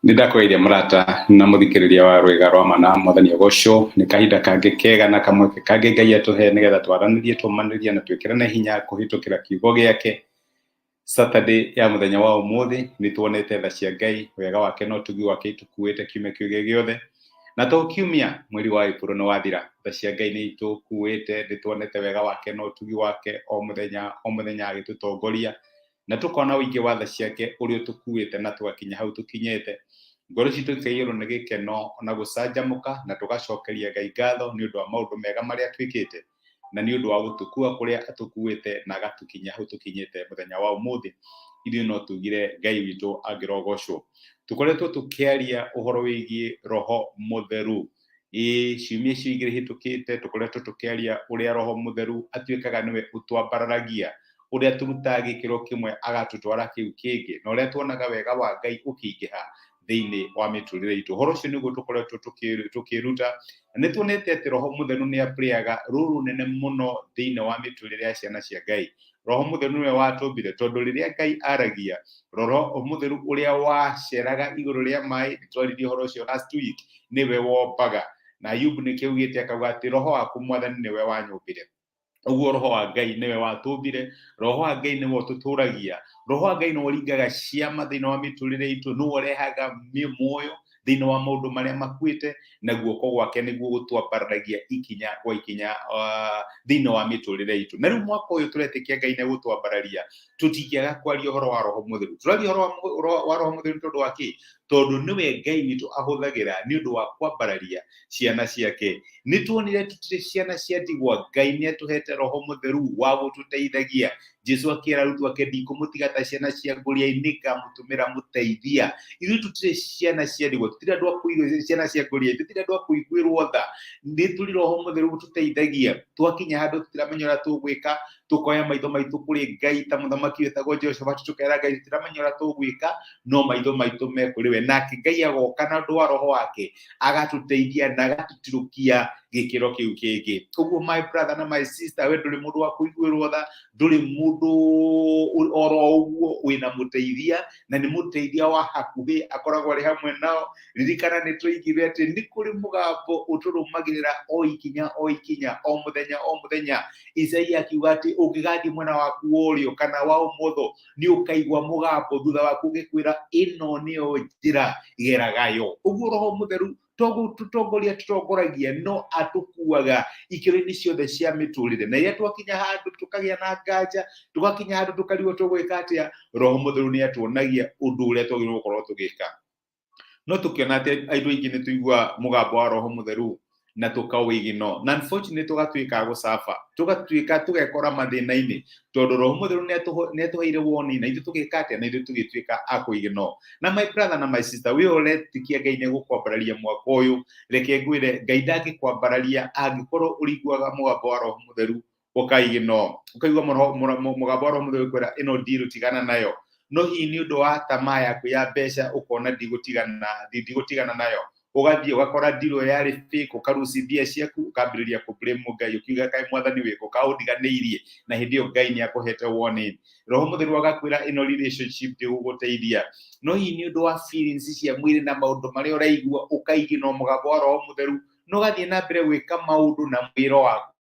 Nindakweire murata na muthikiriria wa Rwega rwa Mana Mwathani Ogosho ni kahinda kangi kega na kamwe kangi Ngai atuhe nigetha twaranirie tumanirie na twikirane hinya kuhitukira kiugo giake. Saturday ya muthenya wa umuthi ni tuonete tha cia Ngai, wega wake no tugi wake itukuite kiume kiuge giothe na tukiumia mweri wa April no wathira tha cia Ngai ni itukuite ni tuonete wega wake no tugi wake o muthenya agitutongoria na tukona wingi wa tha ciake uria tukuite na tugakinya hau tukinyete. Ngoro citu ikaiyurwo ni gikeno na gucanjamuka na tugacokeria Ngai ngatho ni undu wa maundu mega maria twikite na ni undu wa gutukua kuria atukuite na agatukinya hau tukinyete muthenya wa umuthi. Ithuĩ no tugire Ngai witu angirogocwo. Tukoretwo tukiaria uhoro wigie Roho Mutheru ciumia icio igĩrĩ hitukite, tukoretwo tukiaria uria Roho Mutheru atuĩkaga niwe utwambararagia, uria turutaga gĩkĩro kĩmwe agatutwara kĩu kĩngĩ, na uria tuonaga wega wa Ngai ũkĩingĩha thĩinĩ wa mĩtũrĩre itũ. Ũhoro ũcio nĩguo tũkoretwo tukĩruta. Nĩ tuonete atĩ Roho Mutheru nĩ aplayaga rũrũ nene mũno thĩinĩ wa mĩtũrĩre ya ciana cia Ngai. Roho Mutheru nĩwe watũmbire, tondũ rĩrĩa Ngai aragia, Roho Mutheru ũrĩa waceraga igũrũ rĩa maĩ, nĩtwaririe ũhoro ũcio last week, nĩwe wombaga. Na Ayubu nĩkĩaugĩte akauga atĩ Roho waku Mwathani nĩwe wanyũmbire. Ũguo Roho wa Ngai nĩwe watũmbire, Roho wa Ngai nĩwe ũtũtũragia, Roho wa Ngai nĩwe ũringaga ciama thĩinĩ wa mĩtũrĩre itũ, nĩwe ũrehaga muoyo thĩinĩ wa maũndũ marĩa makuĩte, na guoko gwake nĩguo gũtwambararagia ikinya kwa ikinya thĩinĩ wa mĩtũrĩre itũ. Na rĩu mwaka ũyũ tũretĩkia Ngai nĩ gũtwambararia, tũtingĩaga kwaria ũhoro wa Roho Mutheru. Tũraria ũhoro wa Roho Mutheru tondũ wa kĩ? Tondũ nĩwe Ngai witũ ahũthagĩra nĩ ũndũ wa kwambararia ciana ciake. Nĩ tuonire tũtirĩ ciana cia ndigwa, Ngai nĩ atũhete Roho Mutheru wa gũtũteithagia. Jesu akĩera arutwo ake ndikũmũtiga ta ciana cia ngũrĩainĩ, ngamũtũmĩra mũteithia. Ithuĩ tũtirĩ ciana cia ndigwa, tũtirĩ andũ a kũiguĩrwo ciana cia ngũrĩainĩ, tũtirĩ andũ a kũiguĩrwo tha. Nĩ tũrĩ Roho Mutheru gũtũteithagia. Twakinya handũ tũtiramenya ũrĩa tũgwĩka, tukoya maitho maitũ kũrĩ Ngai ta mũthamaki wetagwo Jehoshaphat, tukera Ngai tũtiramenya ũrĩa tũgwĩka, no maitho maitũ me kũrĩ we. Nake Ngai agoka na ũndũ wa Roho wake agatũteithia na agatũtirũkia gĩkĩro kĩu kĩngĩ. Ũguo my brother na my sister, we ndũrĩ mũndũ wa kũiguĩrwo tha, ndũrĩ mũndũ oro ũguo, wĩna mũteithia, na nĩ mũteithia wa hakuhĩ akoragwo arĩ hamwe nao. Ririkana nĩ tũigire atĩ nĩ kũrĩ mũgambo ũtũrũmagĩrĩra o ikinya o ikinya, o mũthenya o mũthenya. Isaia akiuga atĩ ũngĩgathiĩ mwena waku wa ũrĩo kana wa ũmotho, nĩ ũkaigua mũgambo thutha waku ũgĩkwĩra ĩno nĩyo njĩra, geragayo. Ũguo Roho Mutheru tũtongoria tũtongoragia, no atũkuaga ikĩro-inĩ ciothe cia mĩtũrĩre. Na rĩrĩa twakinya handũ tũkagĩa na nganja, tũgakinya handũ tũkarigwo tũgwĩka atĩa, Roho Mutheru nĩ atuonagia ũndũ ũrĩa twagĩrĩirwo gũkorwo tũgĩka. No tũkĩona atĩ andũ aingĩ nĩ tũigua mũgambo wa Roho Mutheru na tũkawĩgino, na unfortunately tũgatuĩka gũcafa, tũgekora mathĩna-inĩ, tondũ Roho Mutheru nĩ atũheire warning, na ithuĩ tũgĩka atĩa, na ithuĩ tũgĩtuĩka a kũigino. Na my brother na my sister, we ũretikia Ngai nĩ gũkwambararia mwaka ũyũ, reke ngwĩre Ngai ndangĩkwambararia angĩkorwo ũriguaga mũgambo wa Roho Mutheru ũkaigino, ũkaigua mũgambo wa Roho Mutheru ũkwĩra ĩno deal tigana nayo. No hihi nĩ ũndũ wa tamaa yaku ya mbeca ũkona ndigũtigana nayo, ugathiĩ ugakora ndiro yarĩ fake, ukaruci mbia ciaku, ukambĩrĩria kũblame Ngai, ukiuga kaĩ Mwathani wĩkũ kaũndiganĩirie, na hĩndĩ ĩyo Ngai nĩ akũhete warning. Roho Mutheru agakwĩra ĩno relationship ndĩgũgũteithia. No hihi nĩ ũndũ wa feelings cia mwĩrĩ na maũndũ marĩa ũraigua, ũkaigina mũgambo wa Roho Mutheru, no gathiĩ na mbere gwĩka maũndũ na mwĩro waku,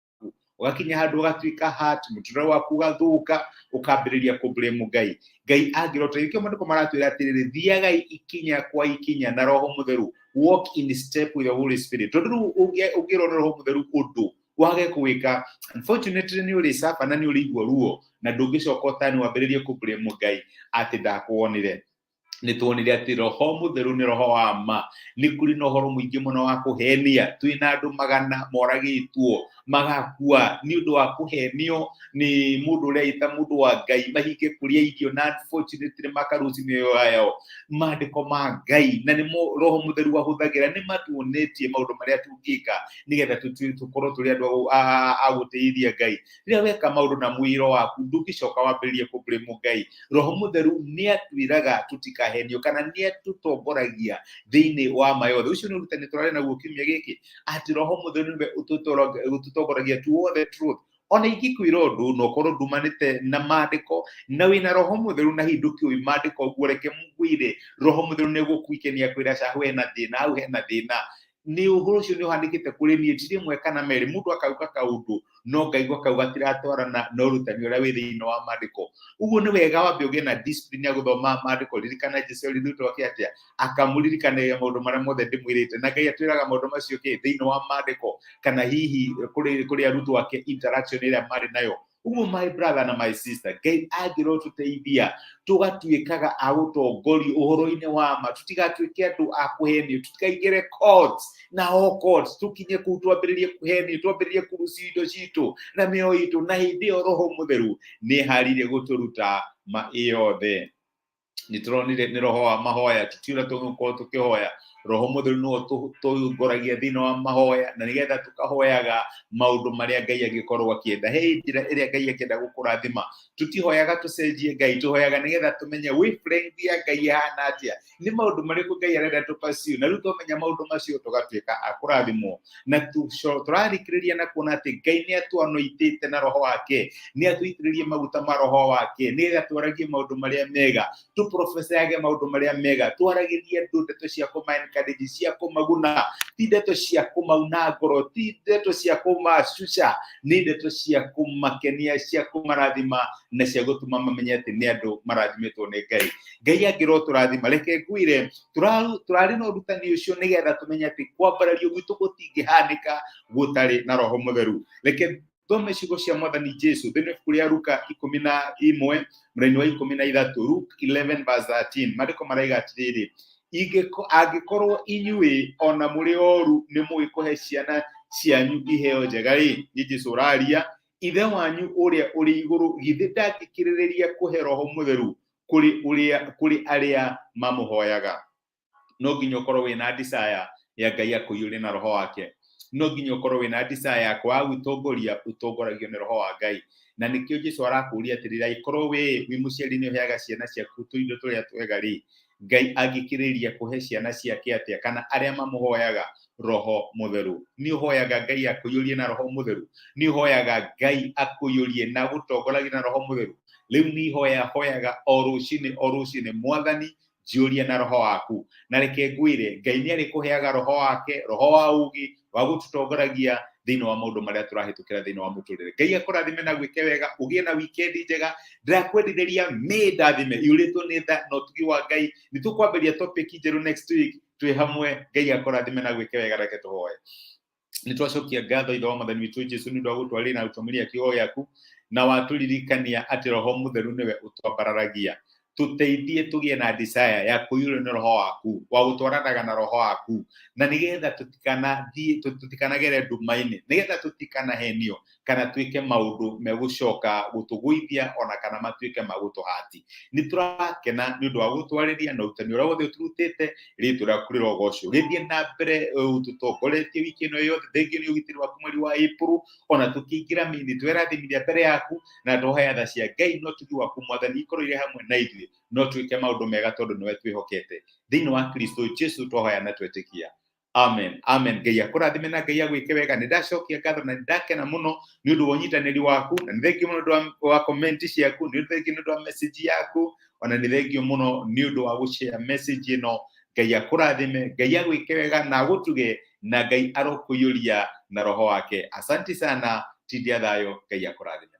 ugakinya handũ ũgatuĩka hurt, mũtũrĩre waku ũgathũka, ukambĩrĩria kũblame Ngai. Ngai angĩrota ikĩo maandĩko maratwĩra atĩrĩrĩ, thiagai ikinya kwa ikinya na Roho Mutheru, walk in step with the Holy Spirit. Tondũ rĩu ũngĩrwo nĩ Roho Mutheru ũndũ wage kũwĩka, unfortunately nĩ ũrĩcafa na nĩ ũrĩigua ruo, na ndũngĩcoka ũtani wambĩrĩrie kũblame Ngai atĩ ndakuonire. Nĩ tuonire atĩ Roho Mutheru nĩ roho wa ma. Nĩ kũrĩ na ũhoro mũingĩ mũno wa kũhenia, twĩna andũ magana moragĩtwo magakua nĩ ũndũ wa kũhenio nĩ mũndũ ũrĩa yita mũndũ wa Ngai, mahinge kũrĩa irio na unfortunately makaruci mĩoyo yao. Maandĩko ma Ngai na nĩmo Roho Mutheru ahũthagĩra nĩ matuonetie maũndũ marĩa tũngĩka nĩgetha tũkorwo tũrĩ andũ a gũtĩithia Ngai. Rĩrĩa weka maũndũ na mwĩro waku, ndũngĩcoka wambĩrĩrie kũblame Ngai. Roho Mutheru nĩ atwĩraga tũtikahenio, kana nĩ atũtongoragia thĩinĩ wa mayothe. Ũcio nĩ ũrutani tũrarĩ naguo kiumia gĩkĩ, atĩ Roho Mutheru nĩwe ũtũtongoragia to all the truth. ona ingĩkwĩra ũndũ no korwo ndumanĩte na mandĩko na wĩna roho mũtheru na hindũki ũĩ mandĩko ũguo reke mũgwĩre roho mũtheru nĩgũkũikenia kwĩra cahu hena thĩna hau hena thĩna nĩ ũhoro ũcio nĩ ũhanĩkĩte kũrĩ niĩ ti rĩmwe kana merĩ mũndũ akauga kaũndũ no ngaigua kau gatiratwarana na ũrutani ũrĩa wĩ thĩinĩ wa mandĩko ũguo nĩ wega wambe ũgĩe na discipline ya gũthoma mandĩko ririkana Jesũ rirutwo atĩa akamũririkanagia maũndũ marĩa mothe ndĩmwĩrĩte na Ngai atwĩraga maũndũ macio thĩinĩ wa mandĩko kana hihi kũrĩ arutwo ake interaction ĩrĩa marĩ nayo ũguo my brother na my sister Ngai angĩrotũteithia tũgatuĩkaga a gũtongorio ũhoro-inĩ wa ma tũtigatuĩke andũ a kũhenio tũtikaingĩre courts na courts tũkinye kũu twambĩrĩrie kũhenio twambĩrĩrie kũrucia indo citũ na mĩoyo itũ na hĩndĩ ĩyo roho mũtheru nĩ harire gũtũruta ma ĩyothe nĩ tũronire nĩ roho wa mahoya tũtiũra tũgũkorwo tũkĩhoya roho mũtheru no tũngoragia thĩinĩ wa mahoya na nĩgetha tũkahoyaga maũndũ marĩa Ngai angĩkorwo akĩenda he njĩra ĩrĩa Ngai akĩenda gũkũrathima tũtihoyaga tũcenjie Ngai tũhoyaga nĩgetha tũmenye wavelength ya Ngai hana atĩa nĩ maũndũ marĩkũ Ngai arenda tũpaciu na rĩu twamenya maũndũ macio tũgatuĩka a kũrathimwo na tũrarikĩrĩria na kuona atĩ Ngai nĩ atũanoitĩte na roho wake nĩ atũitĩrĩrie maguta ma roho wake nĩgetha twaragie maũndũ marĩa mega tũprofesage maũndũ marĩa mega twaragĩrie andũ ndeto cia kũmaencourage cia kũmaguna ti ndeto cia kũmauna ngoro ti ndeto cia kũmacuca nĩ ndeto cia kũmakenia cia kũmarathima na cia gũtũma mamenye atĩ nĩ andũ marathimĩtwo nĩ Ngai Ngai angĩrotũrathima reke ngwĩre tũrarĩ na ũrutani ũcio nĩgetha tũmenye atĩ kwambarario gwitũ gũtingĩhanĩka gũtarĩ na roho mũtheru reke thome ciugo cia mwathani Jesũ thĩinĩ wa ibuku rĩa Luka 11 mũraini wa 13 Luke 11:13 mandĩko maraiga atĩrĩrĩ angĩkorwo inyuĩ ona mũrĩ oru nĩ mũĩ kũhe ciana cianyu iheo njega-rĩ nĩ Jesũ ũraria ithe wanyu ũrĩa ũrĩ igũrũ githĩ ndangĩkĩrĩrĩria kũhe roho mũtheru kũrĩ arĩa mamũhoyaga no nginya ũkorwo wĩna desire ya Ngai akũiyũrie na roho wake no nginya ũkorwo wĩna desire ya kwaga gwĩtongoria ũtongoragio nĩ roho wa Ngai na nĩkĩo Jesũ arakũria atĩrĩrĩ angĩkorwo wĩ mũciari nĩ ũheaga ciana ciaku tũindo tũrĩa twega-rĩ Ngai angĩkĩrĩria kũhe ciana ciake atĩa kana arĩa mamũhoyaga roho mũtheru nĩ ũhoyaga Ngai akũiyũrie na roho mũtheru nĩ ũhoyaga Ngai akũiyũrie na gũtongoragia na roho mũtheru rĩu nĩ hoyaga o rũcinĩ mwathani njĩũria na roho waku na reke ngwĩre Ngai nĩ arĩkũheaga roho wake roho wa ũũgĩ wa gũtũtongoragia thĩinĩ wa maũndũ marĩa tũrahĩtũkĩra thĩinĩ wa mũtũrĩre Ngai akũrathime na gwĩke wega ũgĩe na weekend njega ndĩrakwendithĩria ndathime iũrĩtwo nĩ tha na ũtugi wa Ngai nĩ tũkwambĩrĩria topic njerũ next week twĩ hamwe Ngai akũrathime na gwĩke wega reke tũhoye nĩ twacokia ngatho ithe wa mwathani witũ Jesũ nĩ ũndũ wa gũtwarĩra na gũtũmĩria kiugo gĩaku na watũririkania atĩ roho mũtheru nĩwe ũtwambararagia tuteithie tũgĩe na desire ya kũiyũrwo nĩ roho waku wa gũtwaranaga na roho waku na nĩgetha tũtikanagere nduma-inĩ nĩgetha tũtikanahenio kana tuĩke maũndũ megũcoka gũtũgũithia ona kana matuĩke magũtũhati nĩ tũrakena nĩ ũndũ wa gũtwarĩria na ũrutani ũrĩa wothe ũtũrutĩte rĩtwa rĩaku rĩrogocwo gĩthiĩ na mbere ũtũtongoretie wiki ĩno yothe thengio nĩ ũgitĩri waku mweri wa April ona tũkĩingĩra mĩini twerathimithia mbere yaku na tũhoya tha cia Ngai no ũtugi waku mwathani ikorwo irĩ hamwe na ithuĩ no twĩke maũndũ mega tondũ nĩwe twĩhokete thĩinĩ wa Kristo Jesũ twahoya na twetĩkia amen Ngai akũrathime na Ngai agwĩke wega nĩ ndacokia ngatho na ndakena mũno nĩ ũndũ wa ũnyitanĩri waku na nĩ thengio mũno nĩ ũndũ wa comment ciaku nĩ thengio nĩ ũndũ wa message yaku ona nĩ thengio mũno nĩ ũndũ wa gũshare message ĩno Ngai akũrathime Ngai agwĩke wega na agũtuge na Ngai arokũiyũria na roho wake asante sana tindia thayo Ngai akũrathime